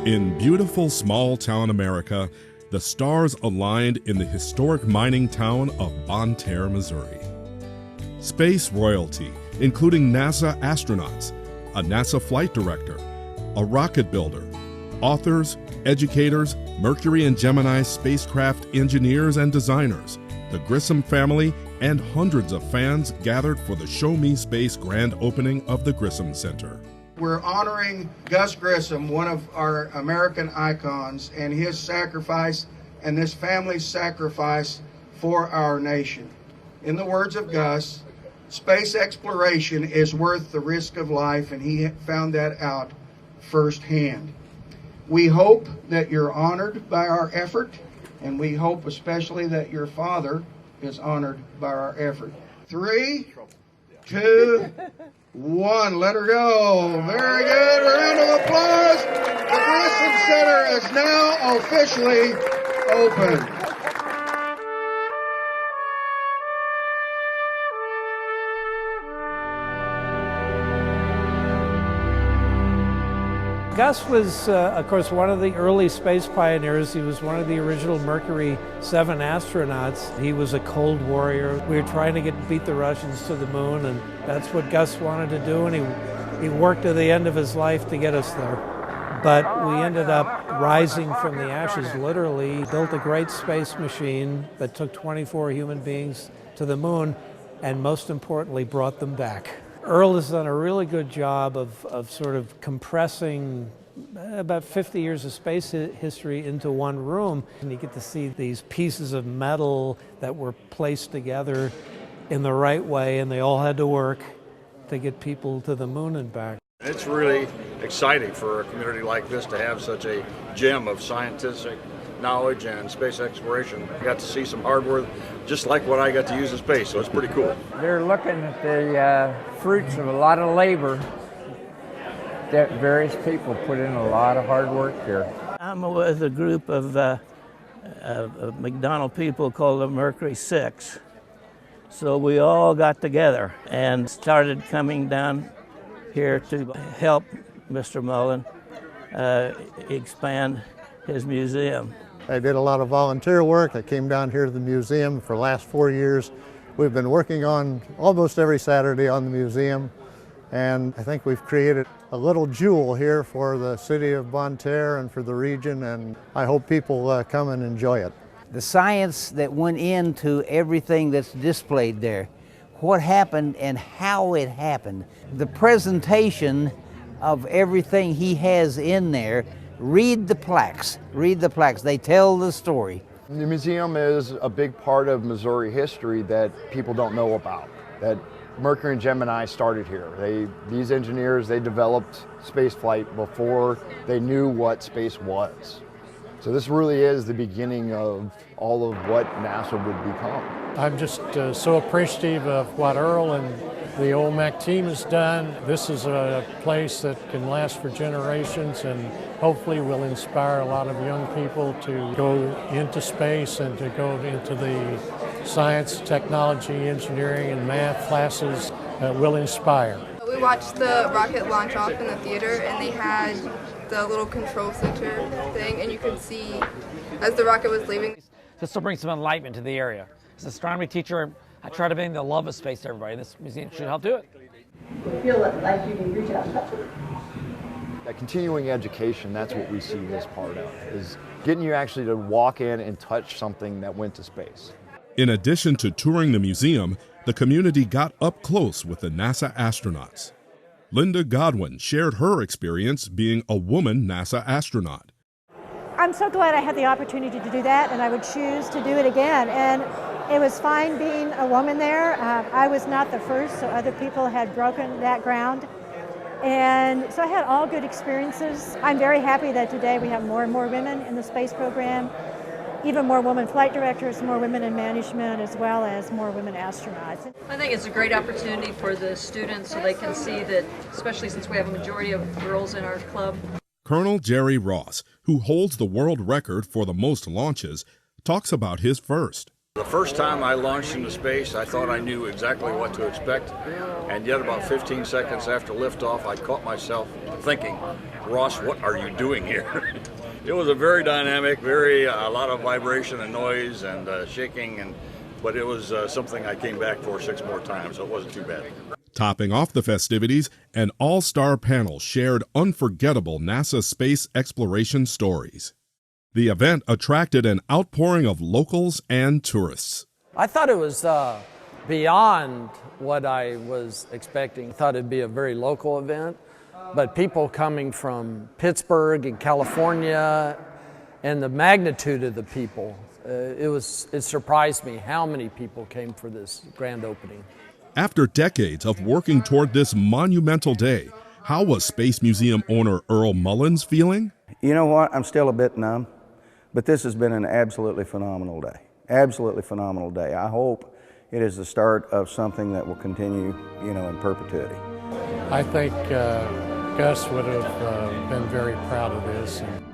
In beautiful small-town America, the stars aligned in the historic mining town of Bonne Terre, Missouri. Space royalty, including NASA astronauts, a NASA flight director, a rocket builder, authors, educators, Mercury and Gemini spacecraft engineers and designers, the Grissom family, and hundreds of fans gathered for the Show Me Space grand opening of the Grissom Center. We're honoring Gus Grissom, one of our American icons, and his sacrifice and this family's sacrifice for our nation. In the words of Gus, space exploration is worth the risk of life, and he found that out firsthand. We hope that you're honored by our effort, and we hope especially that your father is honored by our effort. 3, 2, 1, let her go. Very good. A round of applause. The Grissom Center is now officially open. Gus was, of course, one of the early space pioneers. He was one of the original Mercury 7 astronauts. He was a Cold Warrior. We were trying to beat the Russians to the moon, and that's what Gus wanted to do, and he worked to the end of his life to get us there. But we ended up rising from the ashes, literally. He built a great space machine that took 24 human beings to the moon, and most importantly, brought them back. Earl has done a really good job of sort of compressing about 50 years of space history into one room. And you get to see these pieces of metal that were placed together in the right way, and they all had to work to get people to the moon and back. It's really exciting for a community like this to have such a gem of scientific knowledge and space exploration. I got to see some hardware just like what I got to use in space, so it's pretty cool. They're looking at the fruits of a lot of labor that various people put in a lot of hard work here. I'm with a group of McDonald people called the Mercury 6. So we all got together and started coming down here to help Mr. Mullen expand his museum. I did a lot of volunteer work. I came down here to the museum for the last 4 years. We've been working on almost every Saturday on the museum, and I think we've created a little jewel here for the city of Bonne Terre and for the region, and I hope people come and enjoy it. The science that went into everything that's displayed there, what happened and how it happened, the presentation of everything he has in there. Read the plaques, they tell the story. The museum is a big part of Missouri history that people don't know about, that Mercury and Gemini started here. These engineers, they developed spaceflight before they knew what space was. So this really is the beginning of all of what NASA would become. I'm just so appreciative of what Earl and the OMAC team has done. This is a place that can last for generations and hopefully will inspire a lot of young people to go into space and to go into the science, technology, engineering, and math classes that will inspire. We watched the rocket launch off in the theater, and they had the little control center thing, and you could see as the rocket was leaving. This will bring some enlightenment to the area. As an astronomy teacher, I try to bring the love of space to everybody. This museum should help do it. You feel like you can reach out and touch it. That continuing education, that's what we see this part of, is getting you actually to walk in and touch something that went to space. In addition to touring the museum, the community got up close with the NASA astronauts. Linda Godwin shared her experience being a woman NASA astronaut. I'm so glad I had the opportunity to do that, and I would choose to do it again. And it was fine being a woman there. I was not the first, so other people had broken that ground. And so I had all good experiences. I'm very happy that today we have more and more women in the space program, even more women flight directors, more women in management, as well as more women astronauts. I think it's a great opportunity for the students so they can see that, especially since we have a majority of girls in our club. Colonel Jerry Ross, who holds the world record for the most launches, talks about his first. The first time I launched into space, I thought I knew exactly what to expect, and yet about 15 seconds after liftoff, I caught myself thinking, Ross, what are you doing here? It was a very dynamic, a lot of vibration and noise and shaking, but it was something I came back for 6 more times, so it wasn't too bad. Topping off the festivities, an all-star panel shared unforgettable NASA space exploration stories. The event attracted an outpouring of locals and tourists. I thought it was beyond what I was expecting. I thought it'd be a very local event, but people coming from Pittsburgh and California, and the magnitude of the people, it surprised me how many people came for this grand opening. After decades of working toward this monumental day, how was Space Museum owner Earl Mullins feeling? You know what? I'm still a bit numb, but this has been an absolutely phenomenal day. Absolutely phenomenal day. I hope it is the start of something that will continue, in perpetuity. I think Gus would have been very proud of this. And